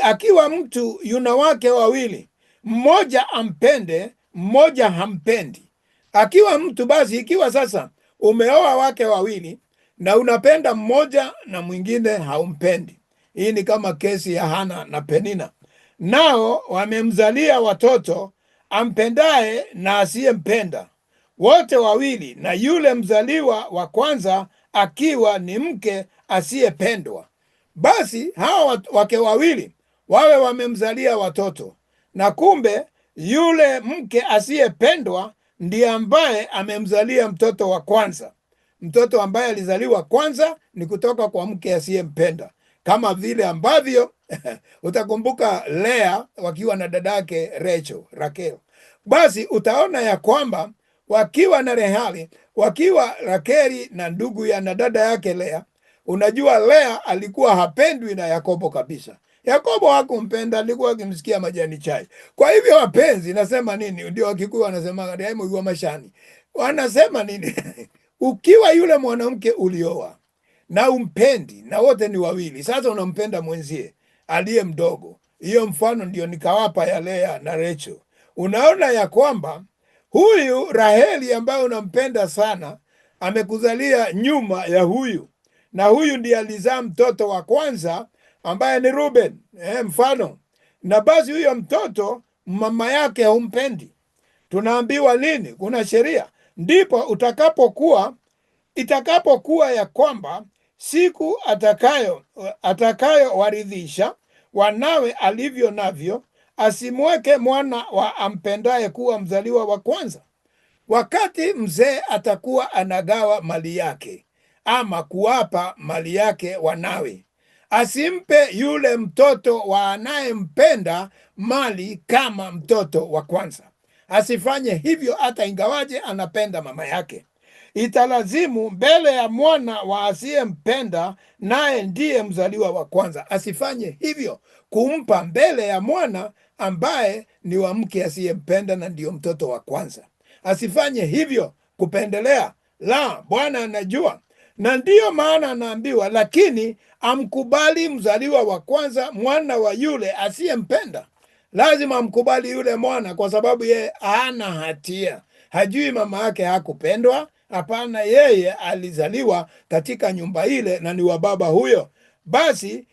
Akiwa mtu yuna wake wawili, mmoja ampende, mmoja hampendi. Akiwa mtu basi, ikiwa sasa umeoa wake wawili na unapenda mmoja na mwingine haumpendi, hii ni kama kesi ya Hana na Penina. Nao wamemzalia watoto, ampendaye na asiyempenda, wote wawili, na yule mzaliwa wa kwanza akiwa ni mke asiyependwa. Basi hawa wake wawili wawe wamemzalia watoto, na kumbe yule mke asiyependwa ndiye ambaye amemzalia mtoto wa kwanza. Mtoto ambaye alizaliwa kwanza ni kutoka kwa mke asiyempenda, kama vile ambavyo utakumbuka Lea wakiwa na dadake Rakel. Basi utaona ya kwamba wakiwa na wakiwa Rakeli na ndugu ya na dada yake Lea, unajua Lea alikuwa hapendwi na Yakobo kabisa. Yakobo hakumpenda, alikuwa akimsikia majani chai. Kwa hivyo wapenzi, nasema nini? Ndio Wakikuyu wanasema daima huwa mashani. Wanasema nini? Ukiwa yule mwanamke ulioa na umpendi, na wote ni wawili, sasa unampenda mwenzie aliye mdogo. Hiyo mfano ndio nikawapa ya Lea na Rachel. Unaona ya kwamba huyu Raheli ambaye unampenda sana amekuzalia nyuma ya huyu, na huyu ndiye alizaa mtoto wa kwanza ambaye ni Ruben, mfano. Na basi huyo mtoto mama yake humpendi. Tunaambiwa nini? Kuna sheria. Ndipo itakapokuwa ya kwamba siku atakayowaridhisha wanawe alivyo navyo, asimweke mwana wa ampendaye kuwa mzaliwa wa kwanza. Wakati mzee atakuwa anagawa mali yake ama kuwapa mali yake wanawe, asimpe yule mtoto wa anayempenda mali kama mtoto wa kwanza. Asifanye hivyo hata ingawaje anapenda mama yake. Italazimu mbele ya mwana wa asiyempenda, naye ndiye mzaliwa wa kwanza. Asifanye hivyo kumpa mbele ya mwana ambaye ni wa mke asiyempenda na ndiyo mtoto wa kwanza. Asifanye hivyo kupendelea, la, Bwana anajua. Na ndiyo maana anaambiwa, lakini amkubali mzaliwa wa kwanza, mwana wa yule asiyempenda. Lazima amkubali yule mwana, kwa sababu yeye hana hatia. Hajui mama yake hakupendwa. Hapana, yeye alizaliwa katika nyumba ile na ni wa baba huyo. Basi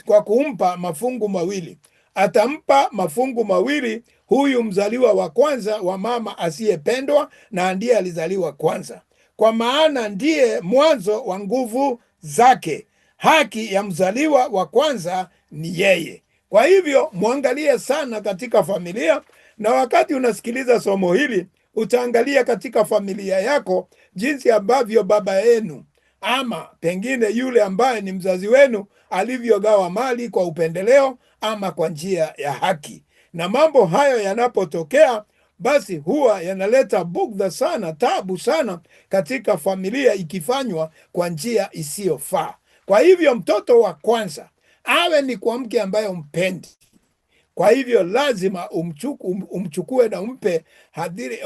kwa kumpa mafungu mawili, atampa mafungu mawili huyu mzaliwa wa kwanza wa mama asiyependwa, na ndiye alizaliwa kwanza, kwa maana ndiye mwanzo wa nguvu zake. Haki ya mzaliwa wa kwanza ni yeye. Kwa hivyo muangalie sana katika familia, na wakati unasikiliza somo hili utaangalia katika familia yako jinsi ambavyo baba yenu ama pengine yule ambaye ni mzazi wenu alivyogawa mali kwa upendeleo ama kwa njia ya haki. Na mambo hayo yanapotokea, basi huwa yanaleta bugdha sana, tabu sana katika familia ikifanywa kwa njia isiyofaa. Kwa hivyo mtoto wa kwanza awe ni kwa mke ambaye umpendi. Kwa hivyo lazima umchukue na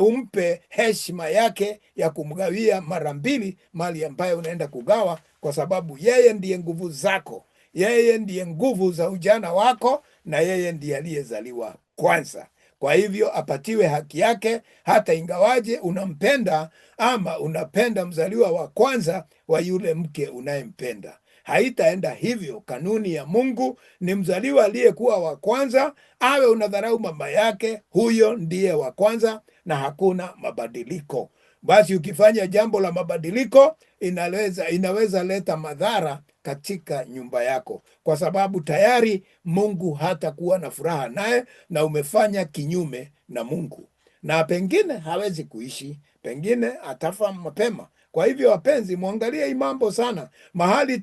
umpe heshima yake ya kumgawia mara mbili mali ambayo unaenda kugawa, kwa sababu yeye ndiye nguvu zako, yeye ndiye nguvu za ujana wako, na yeye ndiye aliyezaliwa kwanza. Kwa hivyo apatiwe haki yake, hata ingawaje unampenda ama unapenda mzaliwa wa kwanza wa yule mke unayempenda. Haitaenda hivyo. Kanuni ya Mungu ni mzaliwa aliyekuwa wa kwanza awe unadharau mama yake, huyo ndiye wa kwanza na hakuna mabadiliko. Basi ukifanya jambo la mabadiliko, inaweza leta madhara katika nyumba yako, kwa sababu tayari Mungu hatakuwa na furaha naye, na umefanya kinyume na Mungu, na pengine hawezi kuishi, pengine atafa mapema. Kwa hivyo wapenzi, muangalie hii mambo sana. Mahali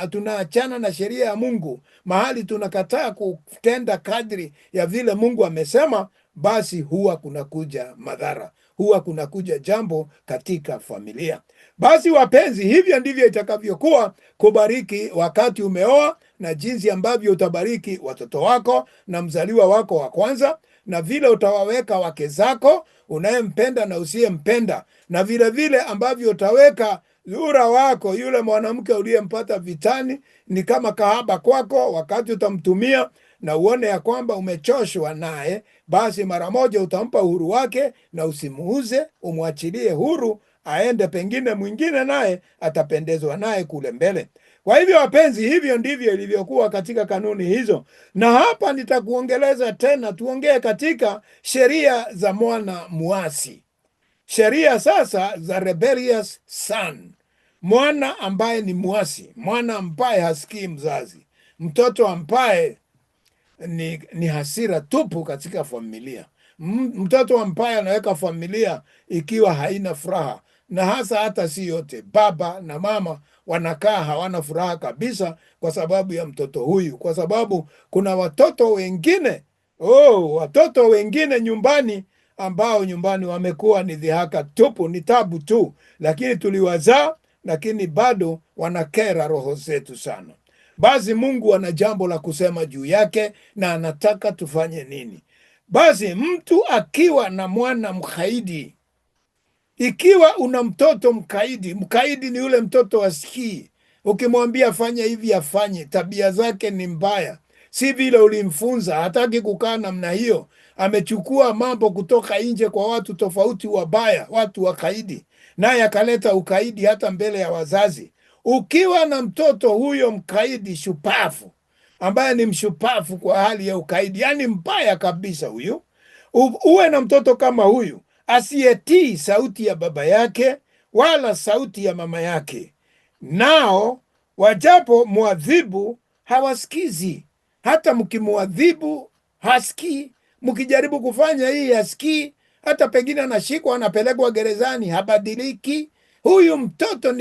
tunaachana na sheria ya Mungu, mahali tunakataa kutenda kadri ya vile Mungu amesema, basi huwa kunakuja madhara, huwa kunakuja jambo katika familia. Basi wapenzi, hivyo ndivyo itakavyokuwa kubariki wakati umeoa, na jinsi ambavyo utabariki watoto wako na mzaliwa wako wa kwanza, na vile utawaweka wake zako unayempenda na usiyempenda, na vile vile ambavyo utaweka Zura wako, yule mwanamke uliyempata vitani, ni kama kahaba kwako. Wakati utamtumia na uone ya kwamba umechoshwa naye, basi mara moja utampa uhuru wake, na usimuuze, umwachilie huru aende, pengine mwingine naye atapendezwa naye kule mbele. Kwa hivyo wapenzi, hivyo ndivyo ilivyokuwa katika kanuni hizo. Na hapa nitakuongeleza tena, tuongee katika sheria za mwana muasi. Sheria sasa za rebellious son, mwana ambaye ni muasi, mwana ambaye hasikii mzazi, mtoto ambaye ni hasira tupu katika familia, mtoto ambaye anaweka familia ikiwa haina furaha, na hata si yote, baba na mama wanakaa hawana furaha kabisa kwa sababu ya mtoto huyu, kwa sababu kuna watoto wengine nyumbani ambao nyumbani wamekuwa ni dhihaka tupu, ni tabu tu, lakini tuliwazaa, lakini bado wanakera roho zetu sana. Basi Mungu ana jambo la kusema juu yake, na anataka tufanye nini? Basi mtu akiwa na mwana mkaidi, ikiwa una mtoto mkaidi ni yule mtoto asikii. Ukimwambia fanya hivi afanye, tabia zake ni mbaya, si vile ulimfunza, hataki kukaa namna hiyo, amechukua mambo kutoka nje kwa watu tofauti wabaya, watu wakaidi, naye akaleta ukaidi hata mbele ya wazazi. Ukiwa na mtoto huyo mkaidi shupafu, ambaye ni mshupafu kwa hali ya ukaidi, yani mbaya kabisa huyu, uwe na mtoto kama huyu asiyetii sauti ya baba yake wala sauti ya mama yake, nao wajapo mwadhibu hawasikizi. Hata mkimwadhibu hasikii, mkijaribu kufanya hii hasikii, hata pengine anashikwa anapelekwa gerezani habadiliki. Huyu mtoto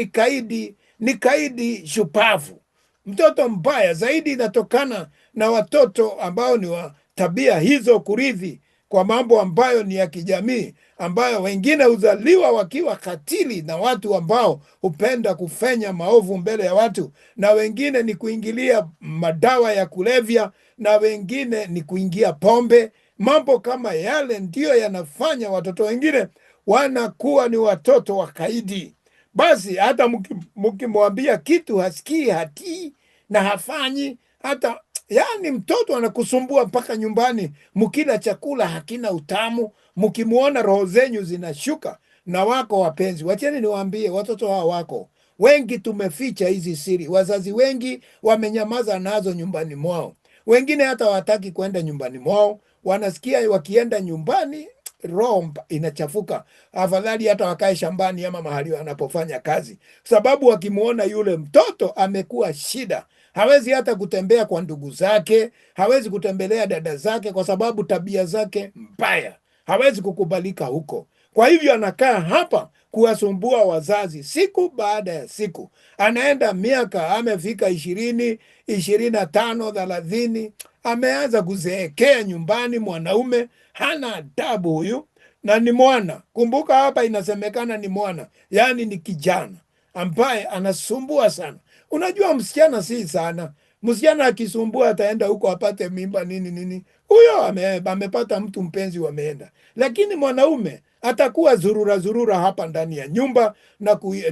ni kaidi shupavu, mtoto mbaya zaidi. Inatokana na watoto ambao ni wa tabia hizo kurithi kwa mambo ambayo ni ya kijamii, ambayo wengine huzaliwa wakiwa katili na watu ambao hupenda kufanya maovu mbele ya watu, na wengine ni kuingilia madawa ya kulevya, na wengine ni kuingia pombe. Mambo kama yale ndiyo yanafanya watoto wengine wanakuwa ni watoto wakaidi. Basi hata mkimwambia kitu hasikii, hatii na hafanyi hata, yani mtoto anakusumbua mpaka nyumbani. Mkila chakula hakina utamu, mkimuona roho zenyu zinashuka. Na wako wapenzi, wacheni niwaambie, watoto hao wako wengi, tumeficha hizi siri. Wazazi wengi wamenyamaza nazo nyumbani mwao, wengine hata wataki kwenda nyumbani mwao, wanasikia wakienda nyumbani roho inachafuka. Afadhali hata wakae shambani ama mahali wanapofanya kazi, sababu wakimuona yule mtoto amekuwa shida, hawezi hata kutembea kwa ndugu zake, hawezi kutembelea dada zake, kwa sababu tabia zake mbaya, hawezi kukubalika huko. Kwa hivyo anakaa hapa kuwasumbua wazazi siku baada ya siku. Anaenda miaka, amefika 20, 25, 30, ameanza kuzeekea nyumbani. Mwanaume hana adabu huyu, na ni mwana. Kumbuka hapa inasemekana ni mwana, yaani ni kijana ambaye anasumbua sana. Unajua msichana si sana. Msichana akisumbua ataenda huko apate mimba nini nini, huyo amepata mtu mpenzi, wameenda. Lakini mwanaume atakuwa zurura zurura hapa ndani ya nyumba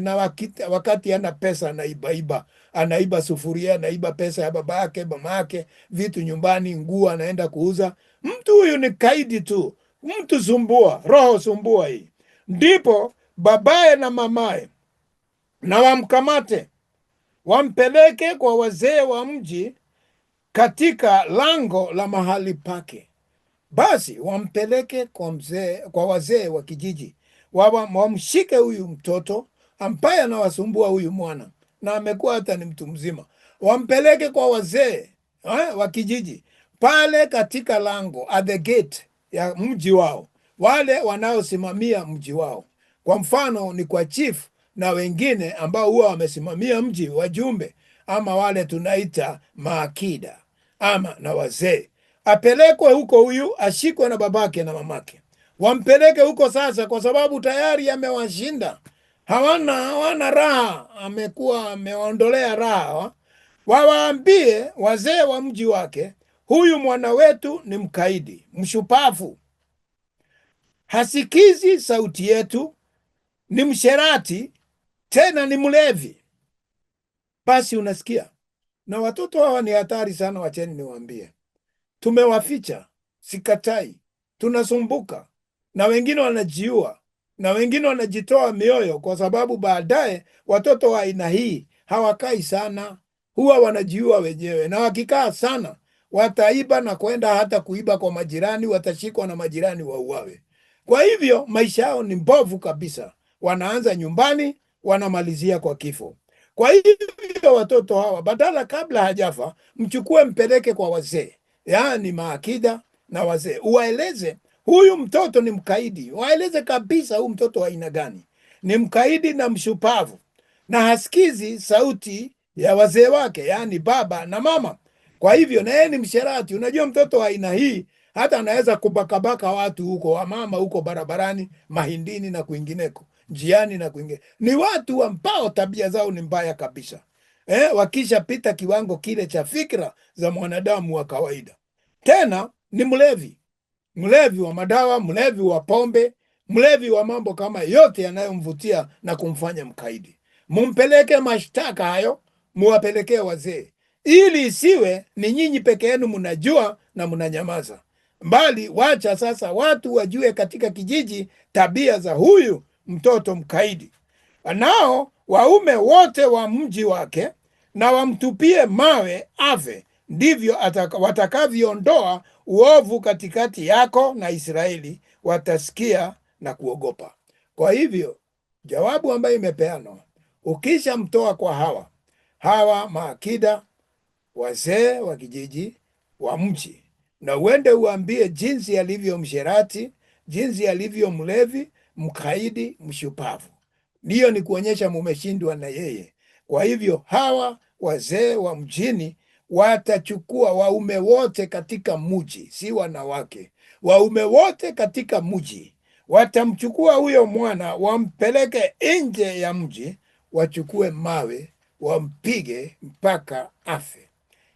na wakati ana pesa anaibaiba, anaiba sufuria, anaiba pesa ya babake mamake, vitu nyumbani, nguo anaenda kuuza. Mtu huyu ni kaidi tu, mtu sumbua, roho sumbua hii. Ndipo babaye na mamaye na wamkamate, wampeleke kwa wazee wa mji katika lango la mahali pake. Basi wampeleke kwa wazee wa kijiji, wamshike huyu mtoto ambaye anawasumbua huyu mwana, na amekuwa hata ni mtu mzima. Wampeleke kwa wazee wa kijiji pale katika lango, at the gate ya mji wao, wale wanaosimamia mji wao. Kwa mfano ni kwa chief na wengine ambao huwa wamesimamia mji, wajumbe ama wale tunaita maakida ama na wazee. Apelekwe huko, huyu ashikwe na babake na mamake, wampeleke huko sasa, kwa sababu tayari amewashinda, hawana raha, amewaondolea raha. Wawaambie wazee wa mji wake, huyu mwana wetu ni mkaidi, mshupavu, hasikizi sauti yetu, ni msherati, tena ni mlevi. Basi unasikia, na watoto hawa ni hatari sana. Wacheni niwaambie, tumewaficha, sikatai, tunasumbuka, na wengine wanajiua, na wengine wanajitoa mioyo, kwa sababu baadaye watoto wa aina hii hawakai sana, huwa wanajiua wenyewe, na wakikaa sana wataiba na kwenda hata kuiba kwa majirani, watashikwa na majirani wauawe. Kwa hivyo maisha yao ni mbovu kabisa, wanaanza nyumbani, wanamalizia kwa kifo. Kwa hivyo watoto hawa badala, kabla hajafa, mchukue mpeleke kwa wazee, yaani maakida na wazee, uwaeleze huyu mtoto ni mkaidi. Waeleze kabisa huyu mtoto wa aina gani, ni mkaidi na mshupavu, na hasikizi sauti ya wazee wake, yaani baba na mama. Kwa hivyo na yeye ni msherati. Unajua mtoto wa aina hii hata anaweza kubakabaka watu huko, wamama huko barabarani, Mahindini na kwingineko, njiani na kwingine. Ni watu ambao tabia zao ni mbaya kabisa, wakishapita kiwango kile cha fikra za mwanadamu wa kawaida. Tena ni mlevi, mlevi wa madawa, mlevi wa pombe, mlevi wa mambo kama yote yanayomvutia na kumfanya mkaidi. Mumpeleke mashtaka hayo, muwapelekee wazee, ili isiwe ni nyinyi peke yenu mnajua na mnanyamaza, mbali wacha sasa watu wajue katika kijiji tabia za huyu mtoto mkaidi. Nao waume wote wa mji wake na wamtupie mawe afe, ndivyo watakavyoondoa uovu katikati yako na Israeli, watasikia na kuogopa. Kwa hivyo jawabu ambayo imepeanwa, ukisha mtoa kwa hawa maakida, wazee wa kijiji wa mji, na uende uambie jinsi alivyo msherati, jinsi alivyo mlevi, mkaidi, mshupavu. Ndiyo ni kuonyesha mumeshindwa na yeye. Kwa hivyo hawa wazee wa mjini watachukua waume wote katika mji, si wanawake, waume wote katika mji, watamchukua huyo mwana, wampeleke nje ya mji, wachukue mawe, wampige mpaka afe.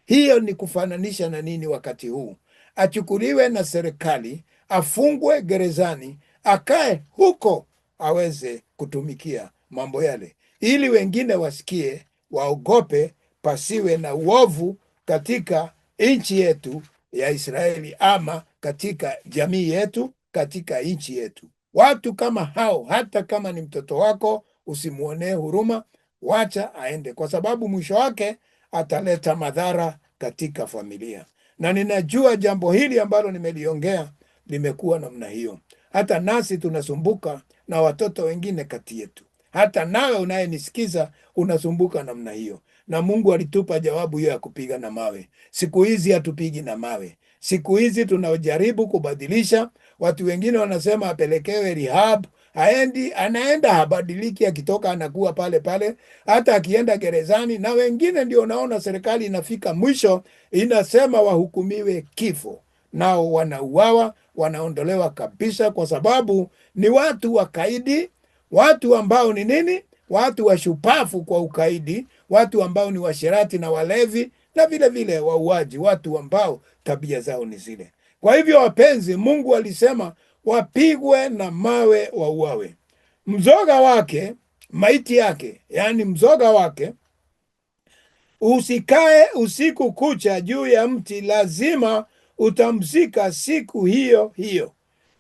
Hiyo ni kufananisha na nini wakati huu? Achukuliwe na serikali, afungwe gerezani, akae huko aweze kutumikia mambo yale, ili wengine wasikie, waogope, pasiwe na uovu katika nchi yetu ya Israeli, ama katika jamii yetu, katika nchi yetu. Watu kama hao, hata kama ni mtoto wako, usimuonee huruma, wacha aende, kwa sababu mwisho wake ataleta madhara katika familia. Na ninajua jambo hili ambalo nimeliongea limekuwa namna hiyo. Hata nasi tunasumbuka na watoto wengine kati yetu. Hata nawe unayenisikiza unasumbuka namna hiyo. Na Mungu alitupa jawabu hiyo ya kupiga na mawe. Siku hizi hatupigi na mawe. Siku hizi tunajaribu kubadilisha. Watu wengine wanasema apelekewe rehab, anaenda habadiliki, akitoka anakuwa pale pale, hata akienda gerezani. Na wengine ndio naona serikali inafika mwisho inasema wahukumiwe kifo. nao wanauawa, wanaondolewa kabisa, kwa sababu ni watu wakaidi, watu ambao ni nini? Watu washupafu kwa ukaidi, watu ambao ni washerati na walevi na vile vile wauaji, watu ambao tabia zao ni zile. Kwa hivyo wapenzi, Mungu alisema wapigwe na mawe wauawe. Mzoga wake, maiti yake, yaani mzoga wake usikae usiku kucha juu ya mti, lazima utamzika siku hiyo hiyo.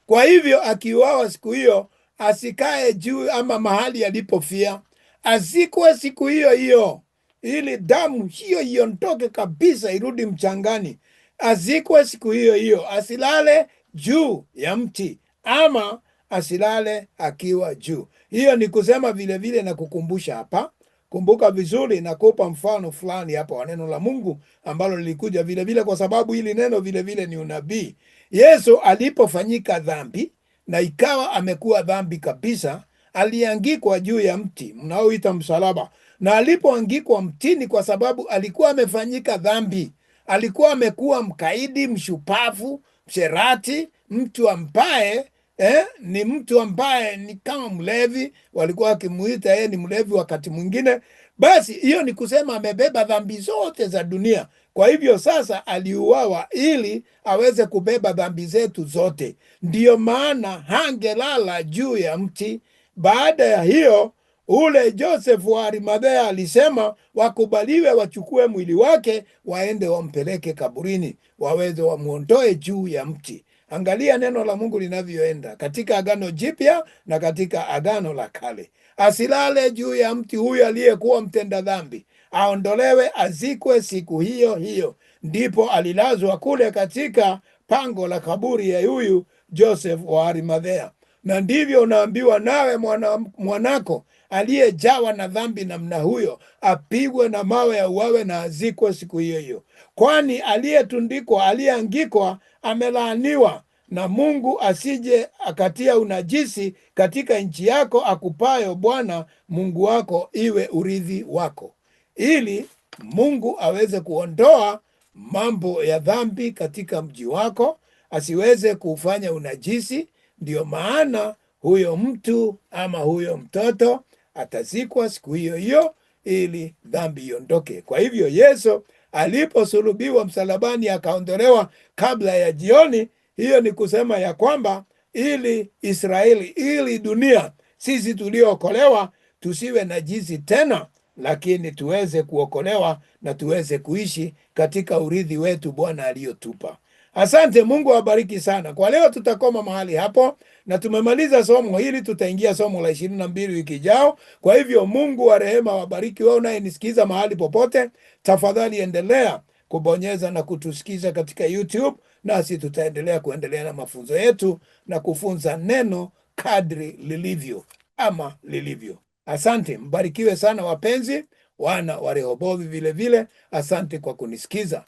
Kwa hivyo akiuawa siku hiyo, asikae juu ama mahali alipofia, azikwe siku hiyo hiyo, ili damu hiyo iondoke kabisa, irudi mchangani. Azikwe siku hiyo hiyo, asilale juu ya mti ama asilale akiwa juu. Hiyo ni kusema vile vile na kukumbusha hapa, kumbuka vizuri, nakupa mfano fulani hapa wa neno la Mungu ambalo lilikuja vile vile, kwa sababu hili neno vile vile ni unabii. Yesu alipofanyika dhambi na ikawa amekuwa dhambi kabisa, aliangikwa juu ya mti mnaoita msalaba. Na alipoangikwa mtini, kwa sababu alikuwa amefanyika dhambi, alikuwa amekuwa mkaidi, mshupavu, msherati, mtu ambaye ni mtu ambaye ni kama mlevi, walikuwa wakimuita yeye ni mlevi wakati mwingine. Basi hiyo ni kusema amebeba dhambi zote za dunia. Kwa hivyo sasa aliuawa ili aweze kubeba dhambi zetu zote. Ndiyo maana hangelala juu ya mti. Baada ya hiyo, ule Joseph wa Arimathea alisema wakubaliwe wachukue mwili wake waende wampeleke kaburini, waweze wamuondoe juu ya mti. Angalia neno la Mungu linavyoenda katika Agano Jipya na katika Agano la Kale. Asilale juu ya mti huyu aliyekuwa mtenda dhambi, aondolewe, azikwe siku hiyo hiyo. Ndipo alilazwa kule katika pango la kaburi ya huyu Joseph wa Arimathea. Na ndivyo unaambiwa nawe, mwanako aliyejawa na dhambi namna huyo apigwe na mawe, auawe na azikwe siku hiyo hiyo. Kwani aliyetundikwa, aliyeangikwa amelaaniwa na Mungu, asije akatia unajisi katika nchi yako akupayo Bwana Mungu wako iwe urithi wako, ili Mungu aweze kuondoa mambo ya dhambi katika mji wako, asiweze kufanya unajisi. Ndiyo maana huyo mtu ama huyo mtoto atazikwa siku hiyo hiyo ili dhambi iondoke. Kwa hivyo Yesu aliposulubiwa msalabani akaondolewa kabla ya jioni, hiyo ni kusema ya kwamba ili Israeli, ili dunia, sisi tuliookolewa tusiwe najisi tena, lakini tuweze kuokolewa na tuweze kuishi katika urithi wetu Bwana aliyotupa. Asante, Mungu awabariki sana. Kwa leo tutakoma mahali hapo na tumemaliza somo hili, tutaingia somo la 22 wiki ijao. Kwa hivyo Mungu wa rehema wabariki. Wewe unayenisikiza mahali popote, tafadhali endelea kubonyeza na kutusikiza katika YouTube, nasi tutaendelea kuendelea na mafunzo yetu na kufunza neno kadri lilivyo ama lilivyo. Asante, mbarikiwe sana wapenzi, wana wa Rehobothi vile vile. Asante kwa kunisikiza.